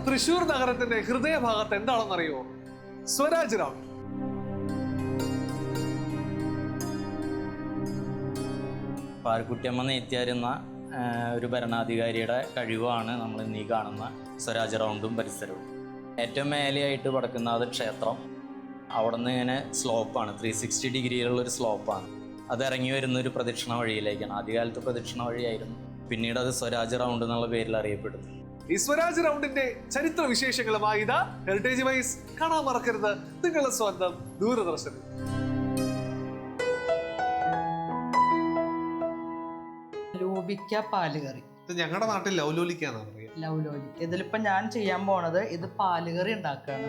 തൃശ്ശൂർ നഗരത്തിന്റെ ഹൃദയഭാഗത്ത് എന്താണെന്നറിയോ? സ്വരാജ് റൗണ്ട്. പാർക്കുട്ടിയമ്മ നെയ്ത്തിയാരുന്ന ഒരു ഭരണാധികാരിയുടെ കഴിവാണ് നമ്മൾ ഇന്നീ കാണുന്ന സ്വരാജ് റൗണ്ടും പരിസരവും. ഏറ്റവും മേലെയായിട്ട് കിടക്കുന്നത് ക്ഷേത്രം. അവിടെ നിന്ന് ഇങ്ങനെ സ്ലോപ്പാണ്, 360 ഡിഗ്രിയിലുള്ളൊരു സ്ലോപ്പാണ്. അത് ഇറങ്ങി വരുന്ന ഒരു പ്രദക്ഷിണ വഴിയിലേക്കാണ്. ആദ്യകാലത്ത് പ്രദക്ഷിണ വഴിയായിരുന്നു, പിന്നീട് അത് സ്വരാജ് റൗണ്ട് എന്നുള്ള പേരിൽ അറിയപ്പെടുന്നു. ഈ സ്വരാജ് റൗണ്ടിന്റെ ചരിത്ര വിശേഷങ്ങളുമായി ഇതാ ഹെറിറ്റേജ് വൈസ് കാണാൻ മറക്കരുത് നിങ്ങളുടെ സ്വന്തം ദൂരദർശൻ. ലൂബിക്ക പാലുകറി. ഞങ്ങളുടെ നാട്ടിൽ ലൗലോലിക്കാന്നാണ് പറയാ. ലൗലോലിക്ക. ഇതിലിപ്പോ ഞാൻ ചെയ്യാൻ പോണത് ഇത് പാലുകറി ഉണ്ടാക്കുകയാണ്.